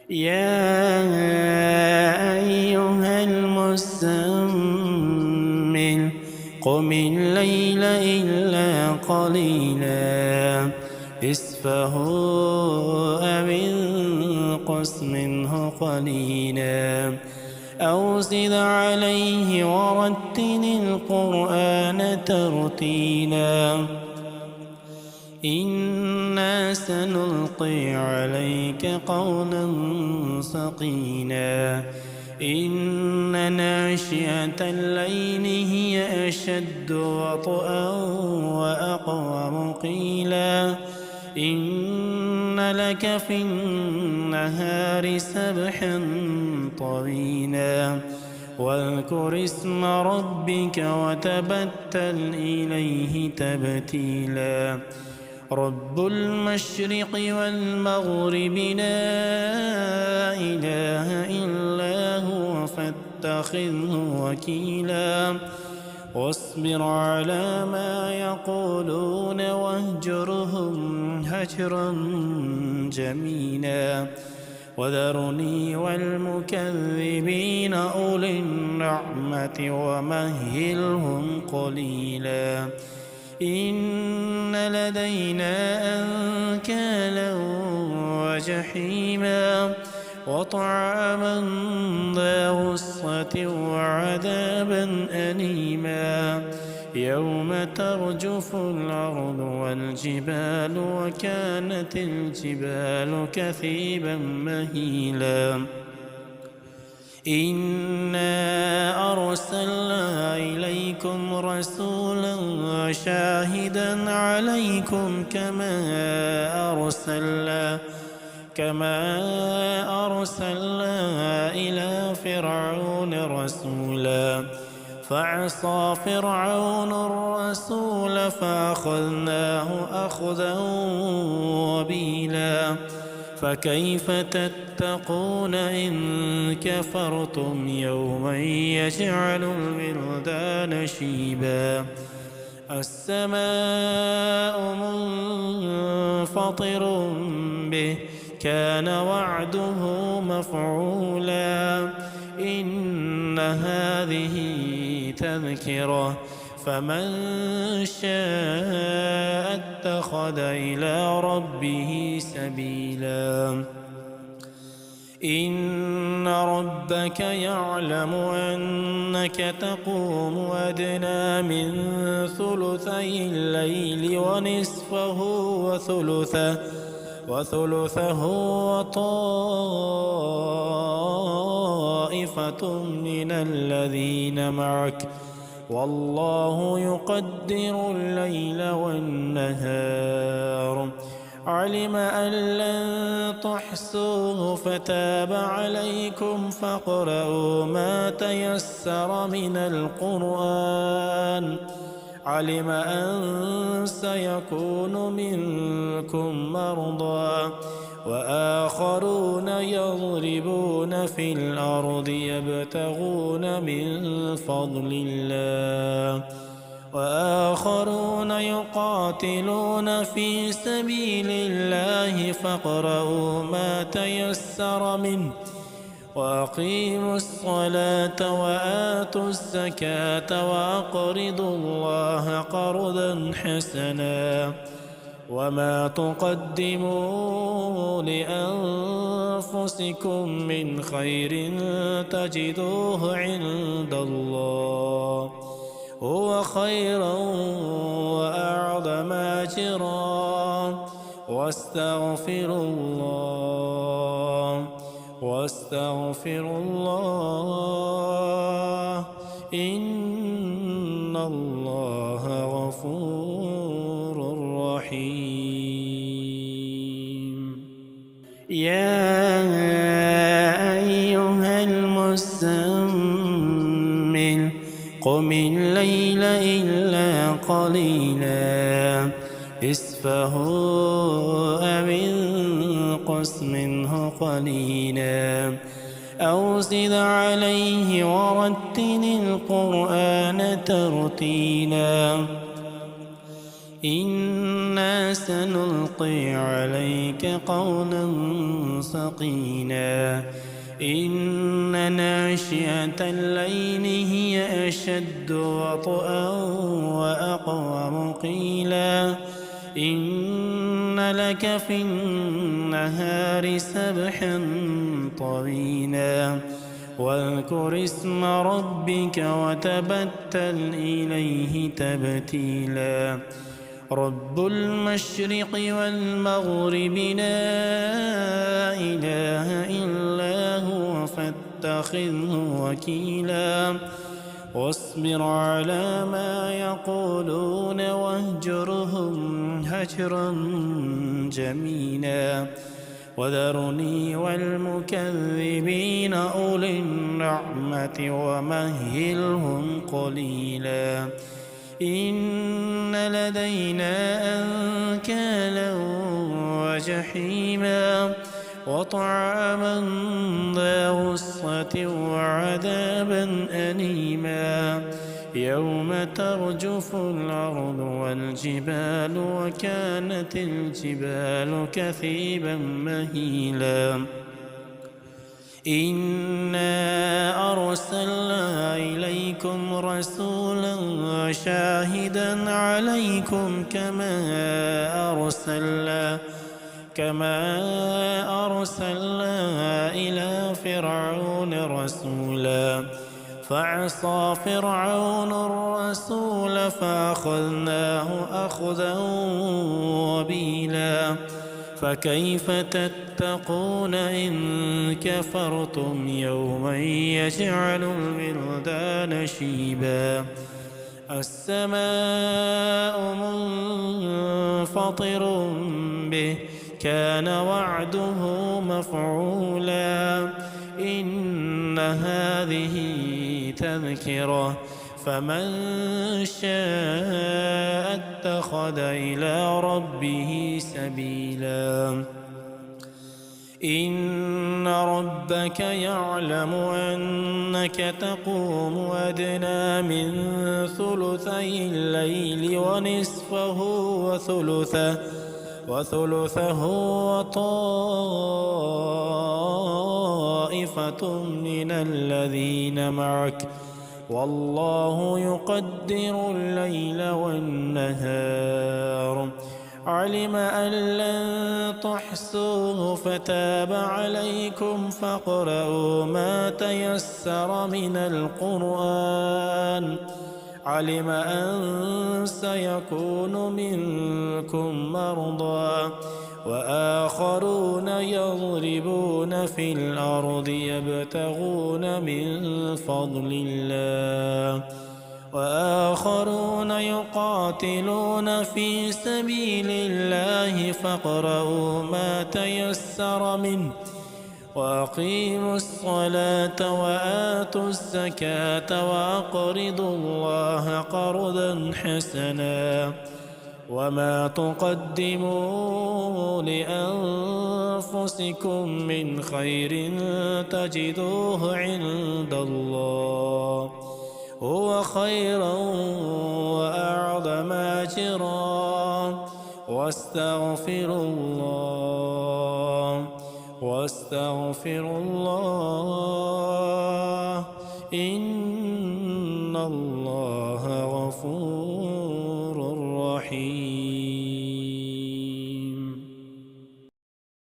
يا أيها المزمل قم الليل إلا قليلا نصفه أو انقص منه قليلا أو زد عليه ورتل القرآن ترتيلا إنا سنلقي عليك قولا ثقيلا إن ناشئة الليل هي أشد وطئا وأقوم قيلا إن لك في النهار سبحا طويلا واذكر اسم ربك وتبتل إليه تبتيلا رب المشرق والمغرب لا إله إلا هو فاتخذه وكيلا واصبر على ما يقولون واهجرهم هجرا جميلا وذرني والمكذبين أولي النعمة ومهلهم قليلا إن لدينا أنكالا وجحيما وطعاما ذا غصة وعذابا أليما يوم ترجف الأرض والجبال وكانت الجبال كثيبا مهيلا إنا أرسلنا إليكم رسولا شاهدا عليكم كما أرسلنا إلى فرعون رسولا فعصى فرعون الرسول فأخذناه أخذا وبيلا فكيف تتقون إن كفرتم يوما يجعل الولدان شيبا السماء منفطر به كان وعده مفعولا إن هذه تذكرة فمن شاء اتخذ إلى ربه سبيلا إن ربك يعلم أنك تقوم أدنى من ثلثي الليل ونصفه وثلثه وطائفة من الذين معك والله يقدر الليل والنهار علم أن لن تحصوه فتاب عليكم فاقرؤوا ما تيسر من القرآن علم أن سيكون منكم مرضى وآخرون يضربون في الأرض يبتغون من فضل الله وآخرون يقاتلون في سبيل الله فاقرؤوا ما تيسر منه وأقيموا الصلاة وآتوا الزكاة وأقرضوا الله قرضا حسنا وما تقدموا لأنفسكم من خير تجدوه عند الله هو خيرا وأعظم أجرا واستغفر الله إن الله غفور رحيم يا أيها المزمل قم الليل إلا قليلا نصفه أو انقص منه قليلا أو زد عليه ورتل القرآن ترتيلا إنا سنلقي عليك قولا ثقيلا إن ناشئة الليل هي أشد وطئا وأقوم قيلا إن لك في النهار سبحا طويلا واذكر اسم ربك وتبتل إليه تبتيلا رب المشرق والمغرب لا إله إلا هو فاتخذه وكيلا واصبر على ما يقولون واهجرهم هجرا جميلا وذرني والمكذبين أولي النعمة ومهلهم قليلا إن لدينا أنكالا وجحيما وطعاما ذا غصة وعذابا أليما يوم ترجف الأرض والجبال وكانت الجبال كثيبا مهيلا إنا أرسلنا إليكم رسولا شاهدا عليكم كما أرسلنا إلى فرعون رسولا فعصى فرعون الرسول فأخذناه أخذا وبيلا فكيف تتقون إن كفرتم يوما يجعل الولدان شيبا السماء منفطر به كان وعده مفعولا إن هذه تذكرة فمن شاء اتخذ إلى ربه سبيلا إن ربك يعلم أنك تقوم أدنى من ثلثي الليل ونصفه وثلثه وطائفة من الذين معك والله يقدر الليل والنهار علم أن لن تحصوه فتاب عليكم فاقرؤوا ما تيسر من القرآن علم أن سيكون منكم مرضى وآخرون يضربون في الأرض يبتغون من فضل الله وآخرون يقاتلون في سبيل الله فاقرؤوا ما تيسر منه وأقيموا الصلاة وآتوا الزكاة وأقرضوا الله قرضا حسنا وما تقدموا لأنفسكم من خير تجدوه عند الله هو خيرا وأعظم أجرا واستغفر الله إن الله غفور